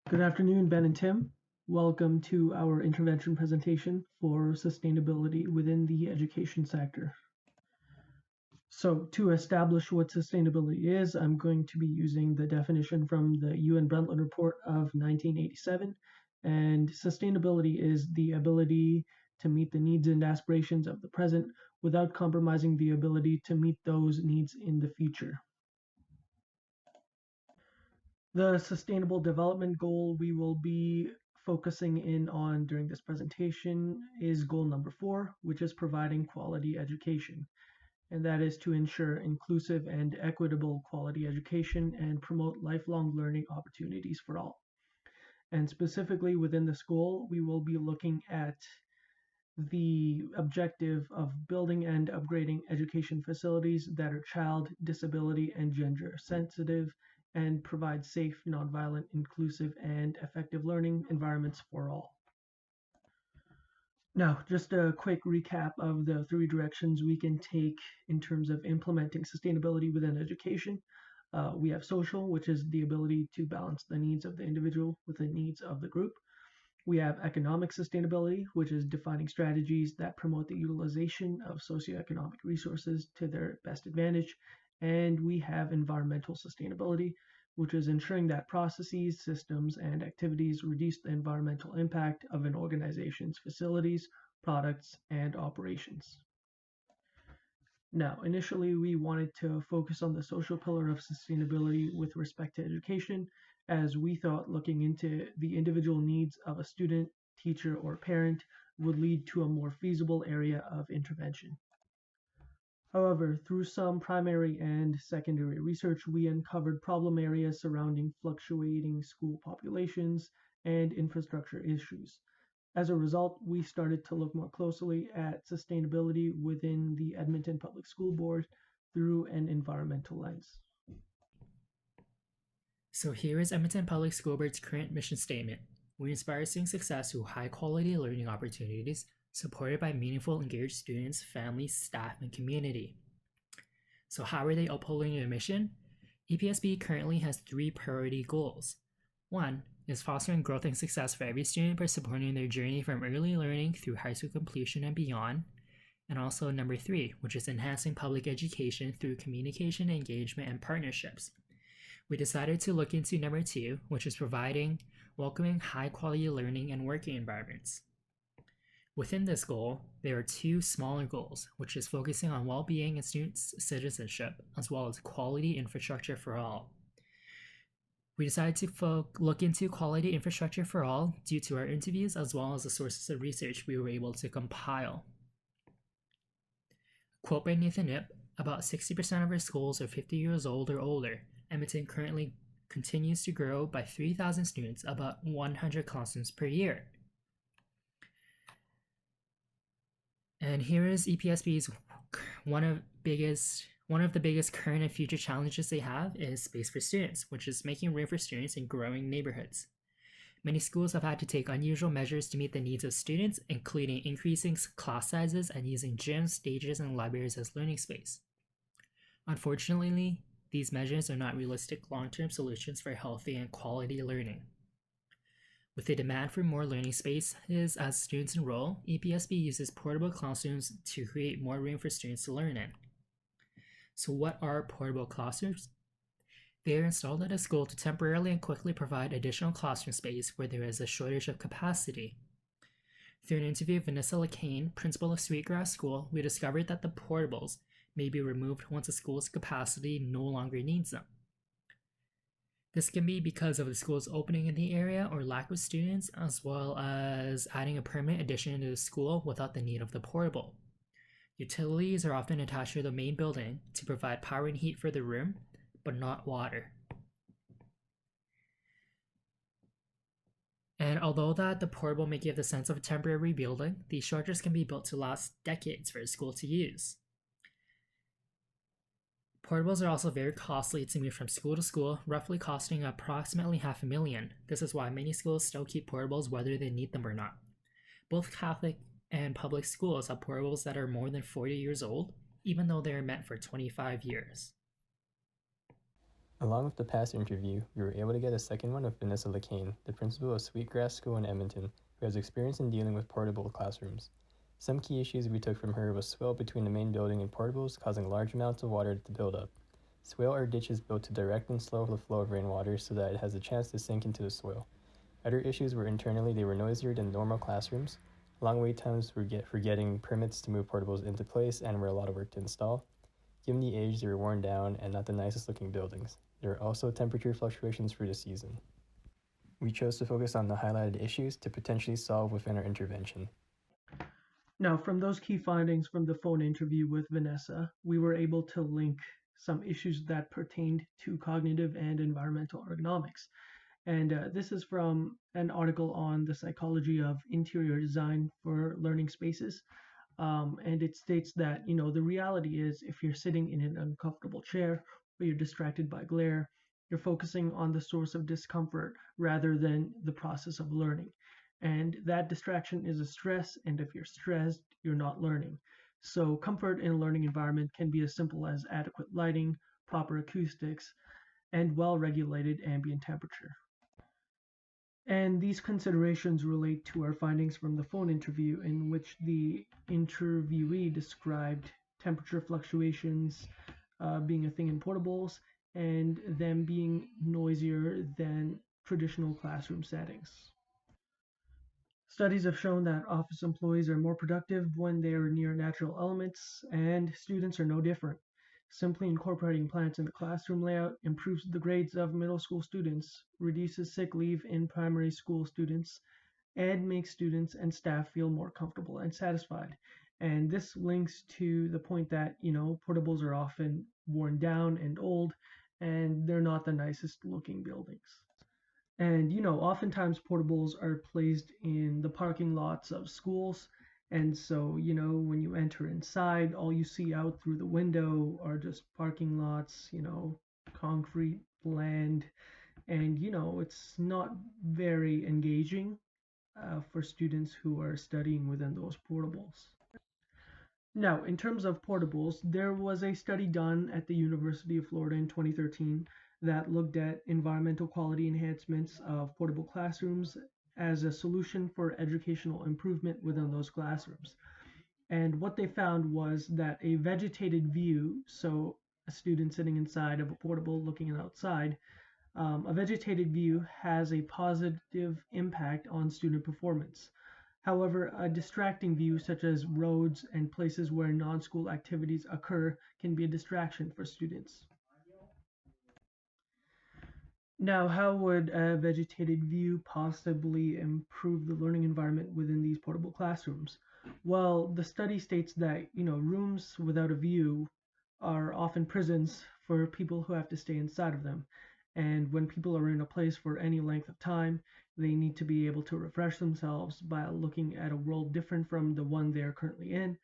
Good afternoon, Ben and Tim. Welcome to our intervention presentation for sustainability within the education sector. So to establish what sustainability is, I'm going to be using the definition from the UN Brundtland Report of 1987. And sustainability is the ability to meet the needs and aspirations of the present without compromising the ability to meet those needs in the future. The Sustainable Development Goal we will be focusing in on during this presentation is goal number 4, which is providing quality education. And that is to ensure inclusive and equitable quality education and promote lifelong learning opportunities for all. And specifically within this goal, we will be looking at the objective of building and upgrading education facilities that are child, disability, and gender sensitive and provide safe, nonviolent, inclusive, and effective learning environments for all. Now, just a quick recap of the 3 directions we can take in terms of implementing sustainability within education. We have social, which is the ability to balance the needs of the individual with the needs of the group. We have economic sustainability, which is defining strategies that promote the utilization of socioeconomic resources to their best advantage. And we have environmental sustainability, which is ensuring that processes, systems, and activities reduce the environmental impact of an organization's facilities, products, and operations. Now, initially, we wanted to focus on the social pillar of sustainability with respect to education, as we thought looking into the individual needs of a student, teacher, or parent would lead to a more feasible area of intervention. However, through some primary and secondary research, we uncovered problem areas surrounding fluctuating school populations and infrastructure issues. As a result, we started to look more closely at sustainability within the Edmonton Public School Board through an environmental lens. So here is Edmonton Public School Board's current mission statement. We inspire student success through high-quality learning opportunities supported by meaningful, engaged students, families, staff, and community. So how are they upholding their mission? EPSB currently has 3 priority goals. 1 is fostering growth and success for every student by supporting their journey from early learning through high school completion and beyond. And also number 3, which is enhancing public education through communication, engagement, and partnerships. We decided to look into number 2, which is providing welcoming high-quality learning and working environments. Within this goal, there are 2 smaller goals, which is focusing on well-being and student citizenship, as well as quality infrastructure for all. We decided to look into quality infrastructure for all due to our interviews as well as the sources of research we were able to compile. Quote by Nathan Ip, about 60% of our schools are 50 years old or older. Edmonton currently continues to grow by 3,000 students, about 100 classrooms per year. And here is EPSB's one of the biggest current and future challenges they have is space for students, which is making room for students in growing neighborhoods. Many schools have had to take unusual measures to meet the needs of students, including increasing class sizes and using gyms, stages, and libraries as learning space. Unfortunately, these measures are not realistic long-term solutions for healthy and quality learning. With the demand for more learning spaces as students enroll, EPSB uses portable classrooms to create more room for students to learn in. So what are portable classrooms? They are installed at a school to temporarily and quickly provide additional classroom space where there is a shortage of capacity. Through an interview with Vanessa Lacane, principal of Sweetgrass School, we discovered that the portables may be removed once a school's capacity no longer needs them. This can be because of the school's opening in the area or lack of students, as well as adding a permanent addition to the school without the need of the portable. Utilities are often attached to the main building to provide power and heat for the room, but not water. And although that the portable may give the sense of a temporary rebuilding, these structures can be built to last decades for a school to use. Portables are also very costly to move from school to school, roughly costing approximately $500,000. This is why many schools still keep portables whether they need them or not. Both Catholic and public schools have portables that are more than 40 years old, even though they are meant for 25 years. Along with the past interview, we were able to get a second one with Vanessa Lacane, the principal of Sweetgrass School in Edmonton, who has experience in dealing with portable classrooms. Some key issues we took from her was swale between the main building and portables, causing large amounts of water to build up. Swale are ditches built to direct and slow the flow of rainwater so that it has a chance to sink into the swale. Other issues were internally they were noisier than normal classrooms, long wait times for getting permits to move portables into place, and were a lot of work to install. Given the age, they were worn down and not the nicest looking buildings. There were also temperature fluctuations for the season. We chose to focus on the highlighted issues to potentially solve within our intervention. Now, from those key findings from the phone interview with Vanessa, we were able to link some issues that pertained to cognitive and environmental ergonomics. And this is from an article on the psychology of interior design for learning spaces. And it states that, the reality is if you're sitting in an uncomfortable chair or you're distracted by glare, you're focusing on the source of discomfort rather than the process of learning. And that distraction is a stress, and if you're stressed, you're not learning. So, comfort in a learning environment can be as simple as adequate lighting, proper acoustics, and well regulated ambient temperature. And these considerations relate to our findings from the phone interview, in which the interviewee described temperature fluctuations being a thing in portables and them being noisier than traditional classroom settings. Studies have shown that office employees are more productive when they are near natural elements, and students are no different. Simply incorporating plants in the classroom layout improves the grades of middle school students, reduces sick leave in primary school students, and makes students and staff feel more comfortable and satisfied. And this links to the point that, portables are often worn down and old, and they're not the nicest looking buildings. And oftentimes portables are placed in the parking lots of schools. And so, when you enter inside, all you see out through the window are just parking lots, concrete, land, and it's not very engaging for students who are studying within those portables. Now, in terms of portables, there was a study done at the University of Florida in 2013 that looked at environmental quality enhancements of portable classrooms as a solution for educational improvement within those classrooms. And what they found was that a vegetated view, so a student sitting inside of a portable looking outside, a vegetated view has a positive impact on student performance. However, a distracting view, such as roads and places where non school activities occur, can be a distraction for students. Now, how would a vegetated view possibly improve the learning environment within these portable classrooms? Well, the study states that, rooms without a view are often prisons for people who have to stay inside of them. And when people are in a place for any length of time, they need to be able to refresh themselves by looking at a world different from the one they are currently in,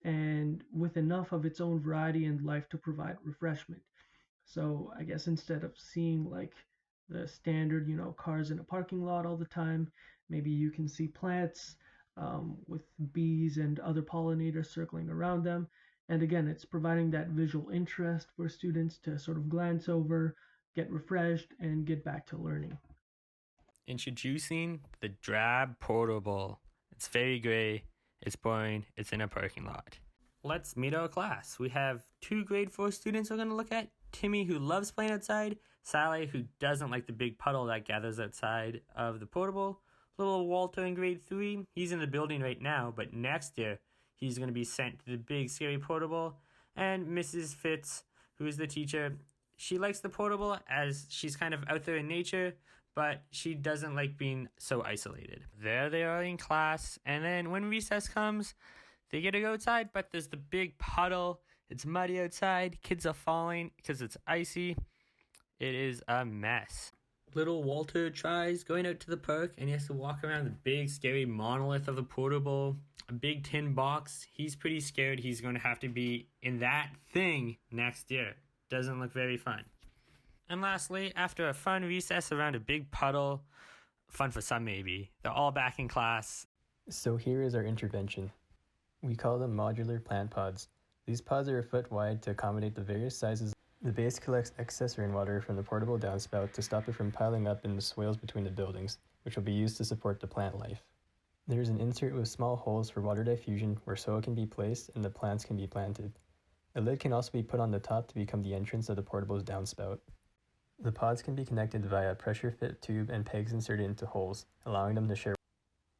and with enough of its own variety and life to provide refreshment. So I guess instead of seeing like the standard, cars in a parking lot all the time, maybe you can see plants with bees and other pollinators circling around them. And again, it's providing that visual interest for students to sort of glance over, get refreshed, and get back to learning. Introducing the drab portable. It's very gray, it's boring, it's in a parking lot. Let's meet our class. We have two grade 4 students we're going to look at. Timmy, who loves playing outside. Sally, who doesn't like the big puddle that gathers outside of the portable. Little Walter in grade 3. He's in the building right now, but next year he's going to be sent to the big scary portable. And Mrs. Fitz, who is the teacher, she likes the portable as she's kind of out there in nature, but she doesn't like being so isolated. There they are in class, and then when recess comes, they get to go outside, but there's the big puddle. It's muddy outside. Kids are falling because it's icy. It is a mess. Little Walter tries going out to the park, and he has to walk around the big, scary monolith of the portable, a big tin box. He's pretty scared he's going to have to be in that thing next year. Doesn't look very fun. And lastly, after a fun recess around a big puddle, fun for some maybe, they're all back in class. So here is our intervention. We call them modular plant pods. These pods are a foot wide to accommodate the various sizes The base collects excess rainwater from the portable downspout to stop it from piling up in the swales between the buildings, which will be used to support the plant life. There is an insert with small holes for water diffusion where soil can be placed and the plants can be planted. A lid can also be put on the top to become the entrance of the portable's downspout. The pods can be connected via a pressure-fit tube and pegs inserted into holes, allowing them to share.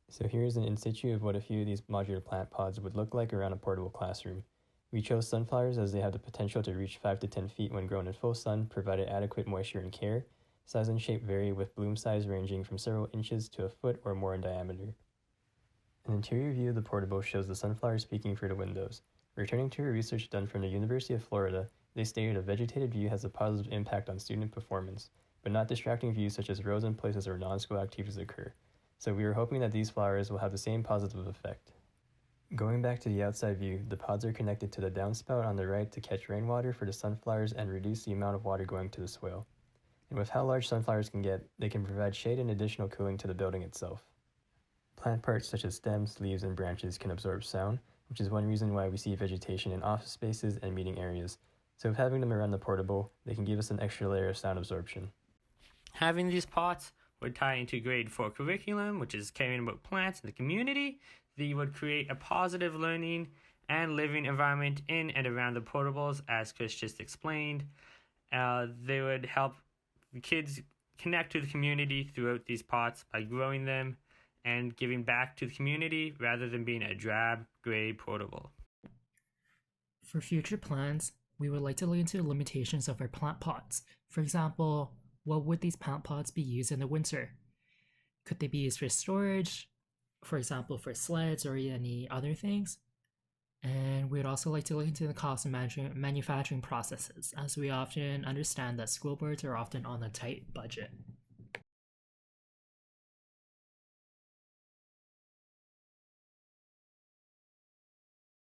So here's an in situ of what a few of these modular plant pods would look like around a portable classroom. We chose sunflowers as they have the potential to reach 5 to 10 feet when grown in full sun, provided adequate moisture and care. Size and shape vary, with bloom size ranging from several inches to a foot or more in diameter. An interior view of the portable shows the sunflowers peeking through the windows. Returning to a research done from the University of Florida, they stated a vegetated view has a positive impact on student performance, but not distracting views such as rows in places where non-school activities occur. So we are hoping that these flowers will have the same positive effect. Going back to the outside view, the pods are connected to the downspout on the right to catch rainwater for the sunflowers and reduce the amount of water going to the swale. And with how large sunflowers can get, they can provide shade and additional cooling to the building itself. Plant parts such as stems, leaves, and branches can absorb sound, which is one reason why we see vegetation in office spaces and meeting areas. So if having them around the portable, they can give us an extra layer of sound absorption. Having these pots would tie into grade 4 curriculum, which is caring about plants in the community. They would create a positive learning and living environment in and around the portables, as Chris just explained. They would help kids connect to the community throughout these pots by growing them and giving back to the community rather than being a drab, gray portable. For future plans, we would like to look into the limitations of our plant pots. For example, what would these plant pots be used in the winter? Could they be used for storage, for example, for sleds or any other things? And we'd also like to look into the cost of manufacturing processes, as we often understand that school boards are often on a tight budget.